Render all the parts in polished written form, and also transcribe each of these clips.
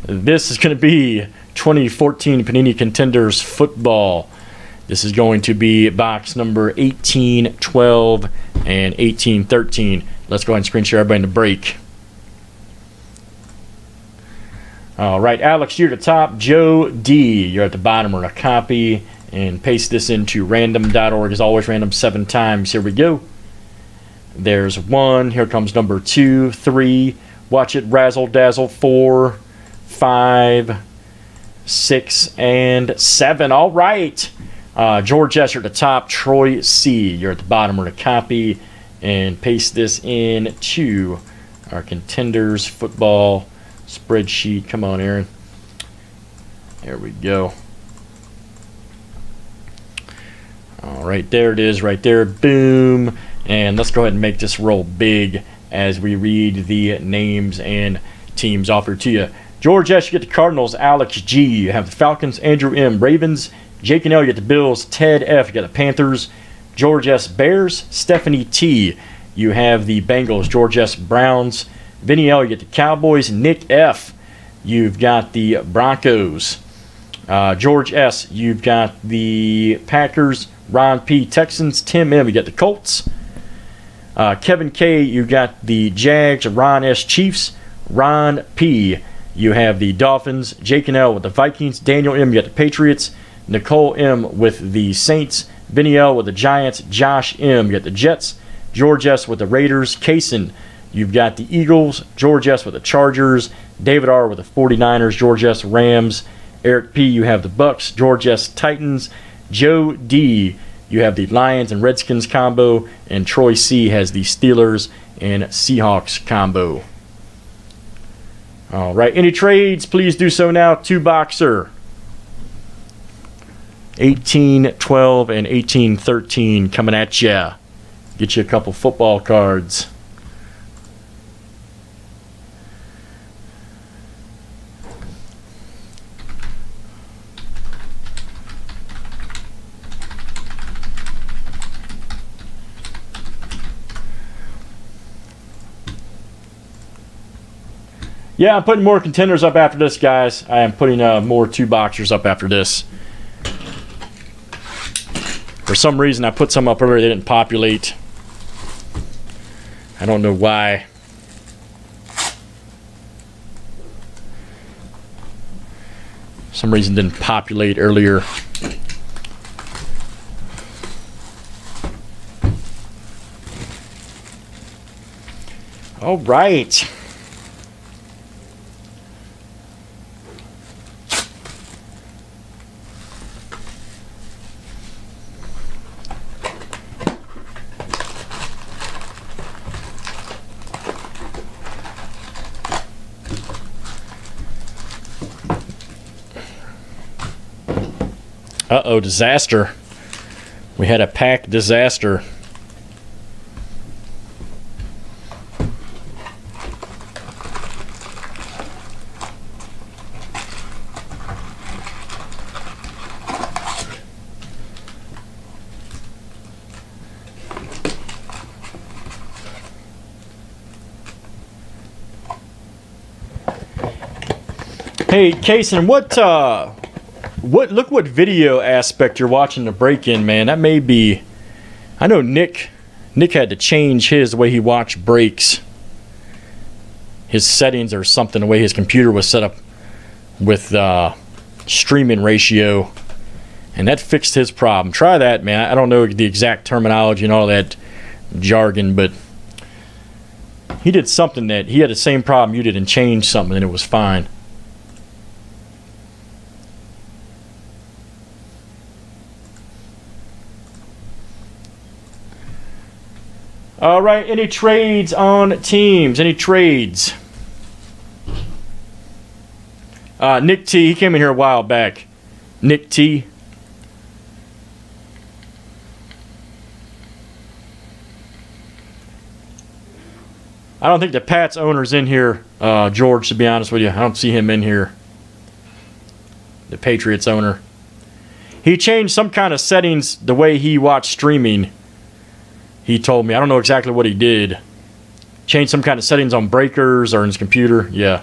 This is going to be 2014 Panini Contenders football. This is going to be box number 18, 12, and 18, 13. Let's go ahead and screen share everybody in the break. All right, Alex, you're at the top. Joe D, you're at the bottom. We're going to copy and paste this into random.org. As always, random 7 times. Here we go. There's 1. Here comes number 2, 3. Watch it razzle dazzle. 4, 5, 6, and 7. All right. George S, you're at the top. Troy C, you're at the bottom. We're going to copy and paste this into our Contenders football spreadsheet. Come on, Aaron. There we go. All right, there it is right there. Boom. And let's go ahead and make this roll big as we read the names and teams offered to you. George S, you get the Cardinals. Alex G, you have the Falcons. Andrew M, Ravens. Jake and L, you get the Bills. Ted F, you got the Panthers. George S, Bears. Stephanie T, you have the Bengals. George S, Browns. Vinny L, you get the Cowboys. Nick F, you've got the Broncos. George S, you've got the Packers. Ron P, Texans. Tim M, you got the Colts. Kevin K, you got the Jags. Ron S, Chiefs. Ron P, you have the Dolphins. Jake and L with the Vikings. Daniel M, you got the Patriots. Nicole M with the Saints. Vinny L with the Giants. Josh M, you got the Jets. George S with the Raiders. Kaysen, you've got the Eagles. George S with the Chargers. David R with the 49ers. George S, Rams. Eric P, you have the Bucks. George S, Titans. Joe D, you have the Lions and Redskins combo. And Troy C has the Steelers and Seahawks combo. All right, any trades, please do so now. 2-boxer. 18, 12, and 18, 13 coming at you. Get you a couple football cards. Yeah, I'm putting more Contenders up after this, guys. I am putting more 2-boxers up after this. For some reason, I put some up earlier. They didn't populate. I don't know why. For some reason, didn't populate earlier. All right. Uh-oh, disaster. We had a pack disaster. Hey, Kaysen, look what video aspect you're watching the break-in, man. That may be... I know Nick had to change the way he watched breaks. His settings or something, the way his computer was set up with streaming ratio. And that fixed his problem. Try that, man. I don't know the exact terminology and all that jargon, but he did something that... He had the same problem you did and changed something and it was fine. All right, any trades on teams? Any trades? Nick T, he came in here a while back. Nick T. I don't think the Pats owner's in here, George, to be honest with you. I don't see him in here. The Patriots owner. He changed some kind of settings the way he watched streaming. He told me. I don't know exactly what he did. Changed some kind of settings on breakers or in his computer. Yeah.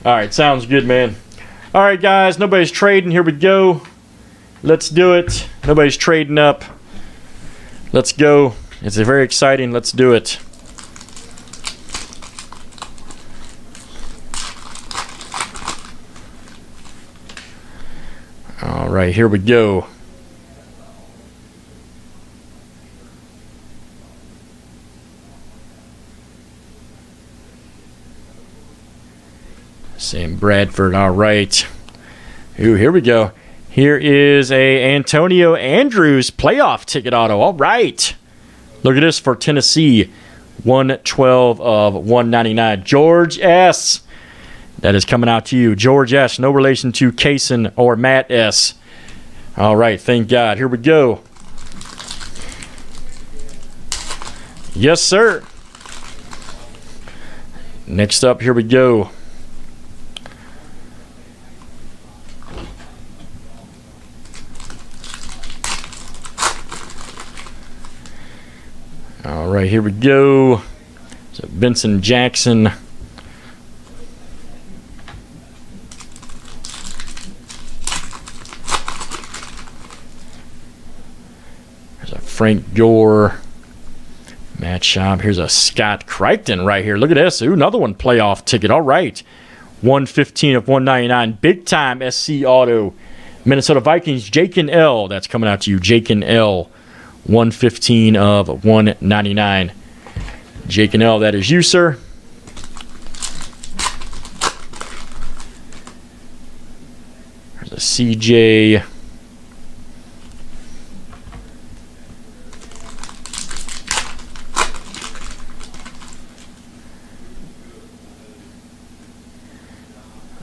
All right, sounds good, man. All right, guys, nobody's trading. Here we go. Let's do it. Nobody's trading up. Let's go. It's very exciting. Let's do it. All right, here we go. Sam Bradford. All right. Ooh, here we go. Here is a Antonio Andrews playoff ticket auto. All right. Look at this for Tennessee. 112 of 199. George S. That is coming out to you. George S. No relation to Kaysen or Matt S. All right. Thank God. Here we go. Yes, sir. Next up, here we go. All right, here we go. So Benson Jackson. There's a Frank Gore. Matt Schaub. Here's a Scott Crichton right here. Look at this. Ooh, another one playoff ticket. All right. 115 of 199. Big time SC auto. Minnesota Vikings. Jake and L. That's coming out to you. Jake and L. 115 of 199. Jake and L, that is you, sir. There's a CJ.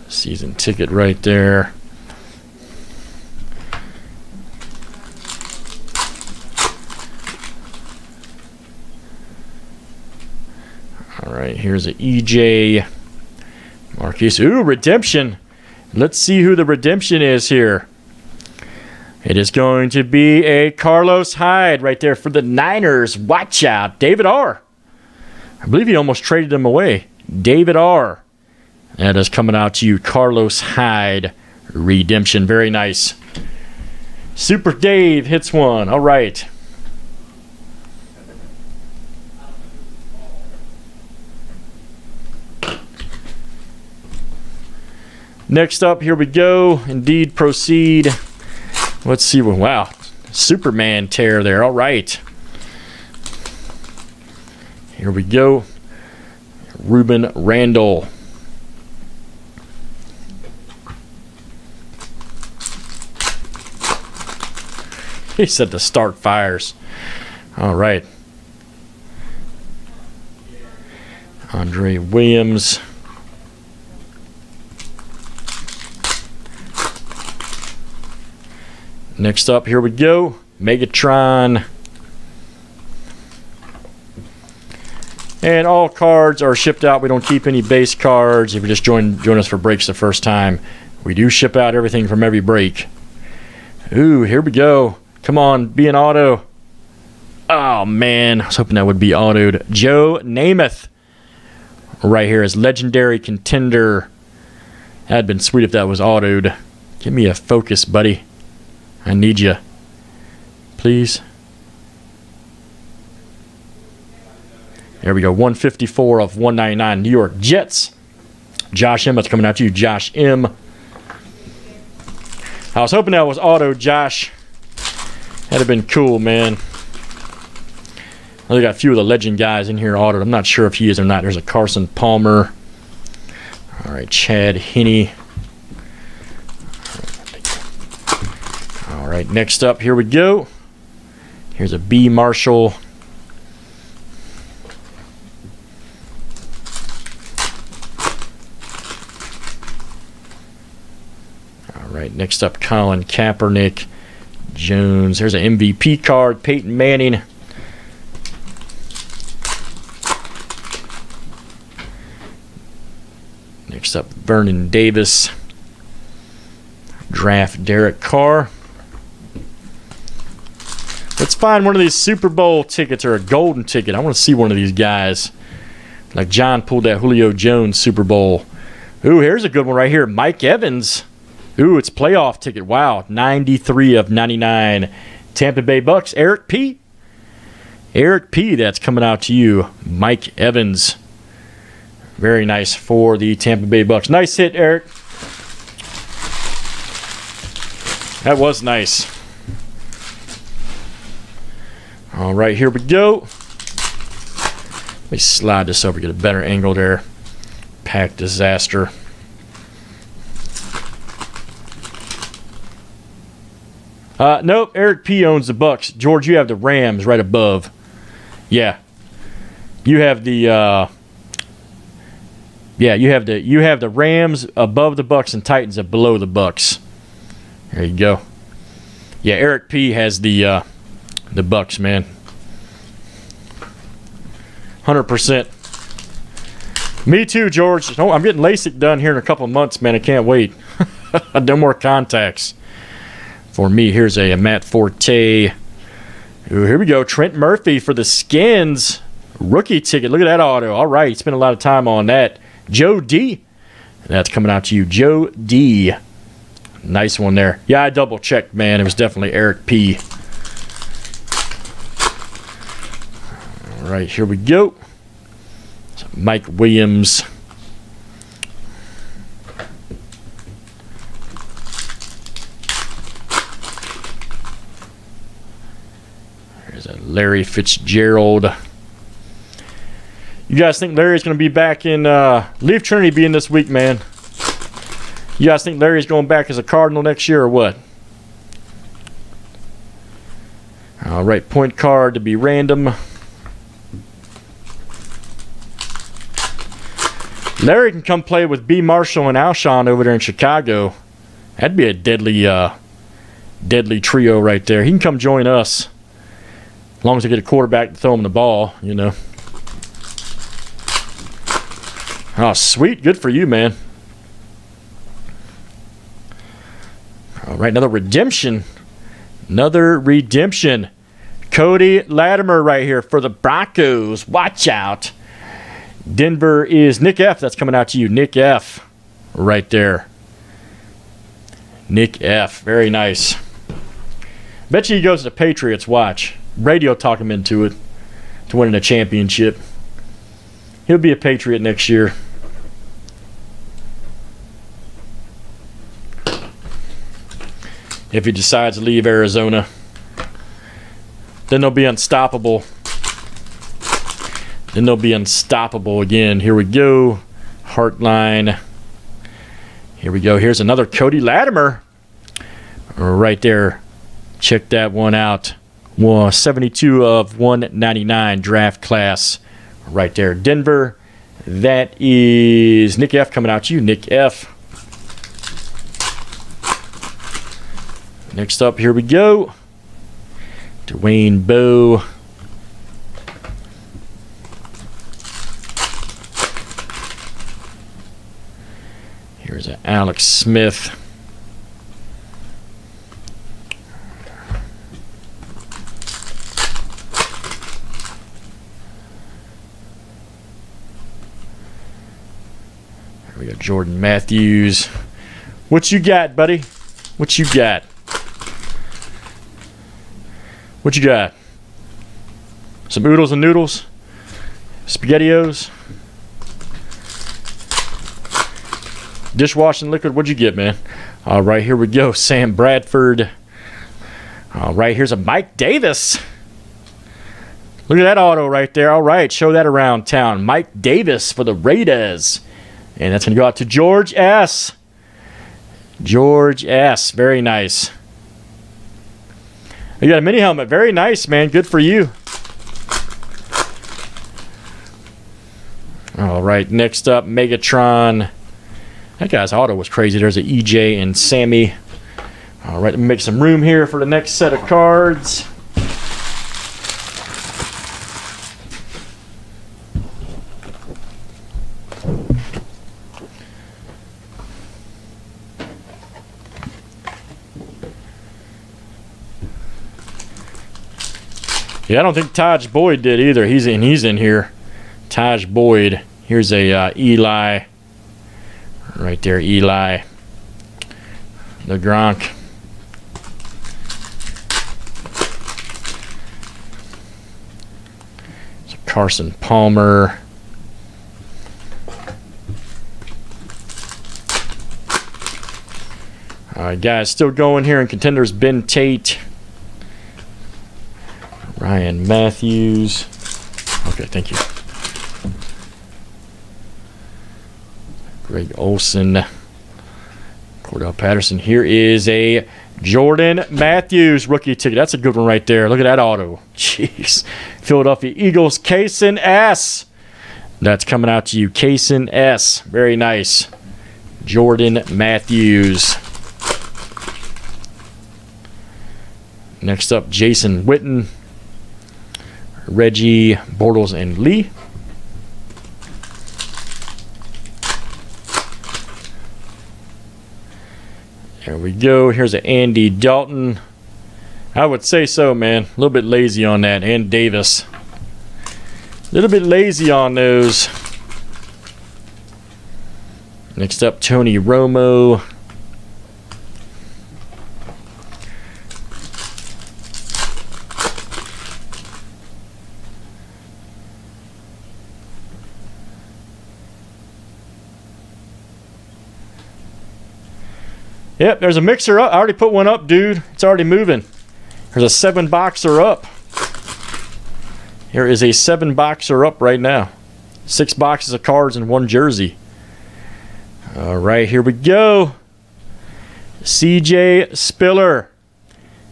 Season ticket right there. All right, here's an EJ Marquise. Ooh, redemption. Let's see who the redemption is here. It is going to be a Carlos Hyde right there for the Niners. Watch out. David R. I believe he almost traded him away. David R. That is coming out to you. Carlos Hyde redemption. Very nice. Super Dave hits one. All right. Next up, here we go. Indeed, proceed. Let's see. Wow. Superman tear there. All right. Here we go. Ruben Randall. He said to start fires. All right. Andre Williams. Next up, here we go. Megatron. And all cards are shipped out. We don't keep any base cards. If you just join us for breaks the first time, we do ship out everything from every break. Ooh, here we go. Come on, be an auto. Oh, man. I was hoping that would be autoed. Joe Namath. Right here is legendary contender. That'd been sweet if that was autoed. Give me a focus, buddy. I need you. Please. There we go. 154 of 199. New York Jets. Josh M. That's coming out to you. Josh M. I was hoping that was auto, Josh. That'd have been cool, man. I got a few of the legend guys in here autoed. I'm not sure if he is or not. There's a Carson Palmer. All right, Chad Henne. All right, next up, here we go. Here's a B. Marshall. All right, next up, Colin Kaepernick. Jones. There's an MVP card. Peyton Manning. Next up, Vernon Davis. Draft Derek Carr. Let's find one of these Super Bowl tickets or a golden ticket. I want to see one of these guys. Like John pulled that Julio Jones Super Bowl. Ooh, here's a good one right here. Mike Evans. Ooh, it's playoff ticket. Wow, 93 of 99. Tampa Bay Bucks. Eric P. Eric P. That's coming out to you. Mike Evans. Very nice for the Tampa Bay Bucks. Nice hit, Eric. That was nice. All right, here we go. Let me slide this over, get a better angle there. Pack disaster. Nope, Eric P owns the Bucks. George, you have the Rams right above. Yeah. You have the you have the Rams above the Bucks and Titans below the Bucks. There you go. Yeah, Eric P has the Bucks, man. 100%. Me too, George. No, I'm getting LASIK done here in a couple of months, man. I can't wait. No more contacts. For me, here's a Matt Forte. Ooh, here we go. Trent Murphy for the Skins. Rookie ticket. Look at that auto. All right. Spent a lot of time on that. Joe D. That's coming out to you. Joe D. Nice one there. Yeah, I double checked, man. It was definitely Eric P. All right, here we go. So Mike Williams. There's a Larry Fitzgerald. You guys think Larry's going to be back in Leaf Trinity being this week, man? You guys think Larry's going back as a Cardinal next year or what? All right, point card to be random. Larry can come play with B. Marshall and Alshon over there in Chicago. That'd be a deadly trio right there. He can come join us. As long as they get a quarterback to throw him the ball, you know. Oh, sweet. Good for you, man. All right, another redemption. Another redemption. Cody Latimer right here for the Broncos. Watch out. Denver is Nick F. That's coming out to you. Nick F. Right there. Nick F. Very nice. Bet you he goes to the Patriots. Watch. Radio talk him into it. To winning a championship. He'll be a Patriot next year. If he decides to leave Arizona. Then they'll be unstoppable. Then they'll be unstoppable again. Here we go. Heartline. Here we go. Here's another Cody Latimer. Right there. Check that one out. 72 of 199 draft class. Right there. Denver. That is Nick F. coming out to you. Nick F. Next up, here we go. Dwayne Bowe. Here's an Alex Smith. Here we got Jordan Matthews. What you got, buddy? What you got? What you got? Some oodles and noodles? SpaghettiOs? Dishwashing liquid? What'd you get, man? All right, here we go. Sam Bradford. All right, here's a Mike Davis. Look at that auto right there. All right, show that around town. Mike Davis for the Raiders. And that's going to go out to George S. George S. Very nice. You got a mini helmet. Very nice, man. Good for you. All right, next up, Megatron. That guy's auto was crazy. There's an EJ and Sammy. All right, let me make some room here for the next set of cards. Yeah, I don't think Taj Boyd did either. He's in here. Taj Boyd. Here's a Eli Right there, Eli. The Gronk. So Carson Palmer. All right, guys, still going here in Contenders. Ben Tate. Ryan Matthews. Okay, thank you. Greg Olson. Cordell Patterson. Here is a Jordan Matthews rookie ticket. That's a good one right there. Look at that auto. Jeez. Philadelphia Eagles, Kaysen S. That's coming out to you, Kaysen S. Very nice. Jordan Matthews. Next up, Jason Witten, Reggie, Bortles, and Lee. There we go. Here's an Andy Dalton. I would say so, man. A little bit lazy on that. And Davis. A little bit lazy on those. Next up, Tony Romo. Yep, there's a mixer up. I already put one up, dude. It's already moving. There's a 7-boxer up. Here is a 7-boxer up right now. 6 boxes of cards and 1 jersey. All right, here we go. CJ Spiller.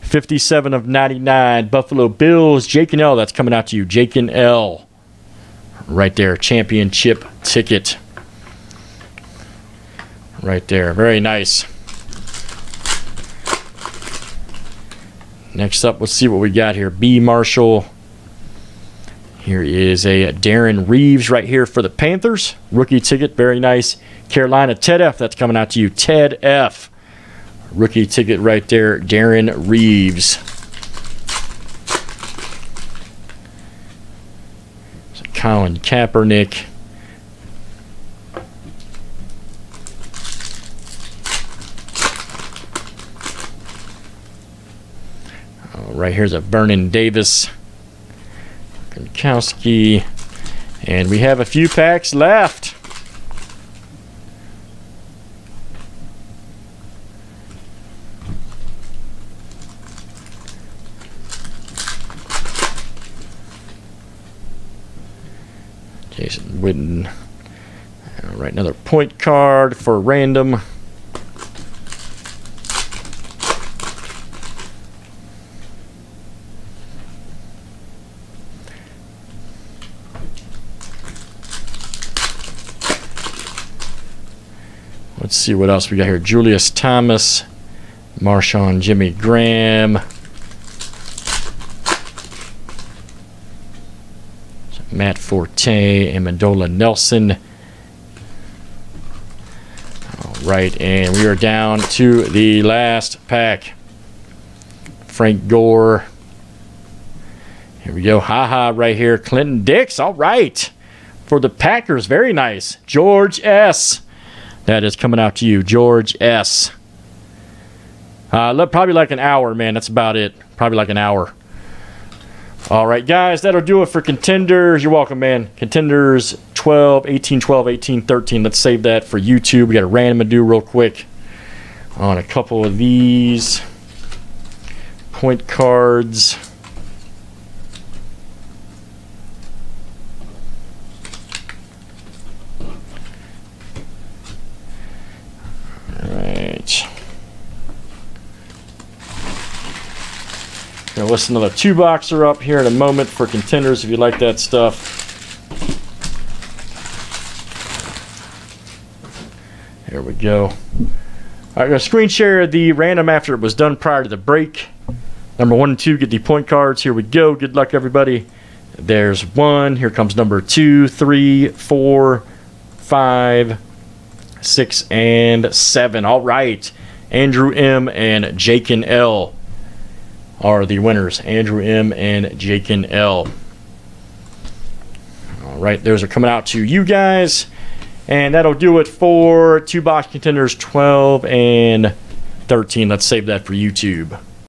57 of 99. Buffalo Bills. Jake and L. That's coming out to you. Jake and L. Right there. Championship ticket. Right there. Very nice. Next up, let's see what we got here. B. Marshall. Here is a Darren Reeves right here for the Panthers. Rookie ticket, very nice. Carolina, Ted F. That's coming out to you. Ted F. Rookie ticket right there, Darren Reeves. So Colin Kaepernick. Right here's a Vernon Davis, Gronkowski, and we have a few packs left. Jason Witten. All right, another point card for random. Let's see what else we got here. Julius Thomas, Marshawn Jimmy Graham, Matt Forte, Amendola Nelson. All right, and we are down to the last pack. Frank Gore. Here we go. Haha right here. Clinton Dix. All right. For the Packers. Very nice. George S. That is coming out to you, George S. Probably like an hour, man. That's about it. Probably like an hour. All right, guys. That'll do it for Contenders. You're welcome, man. Contenders 12, 18, 12, 18, 13. Let's save that for YouTube. We got a random to do real quick on a couple of these point cards. Right. Gonna list another 2-boxer up here in a moment for Contenders if you like that stuff. There we go. I'm gonna screen share the random after it was done prior to the break. Number 1 and 2 get the point cards. Here we go. Good luck, everybody. There's 1. Here comes number 2, 3, 4, 5. 6 and 7. All right. Andrew M. and Jake and L are the winners. Andrew M. and Jake and L. All right. Those are coming out to you guys. And that'll do it for 2 box contenders 12 and 13. Let's save that for YouTube.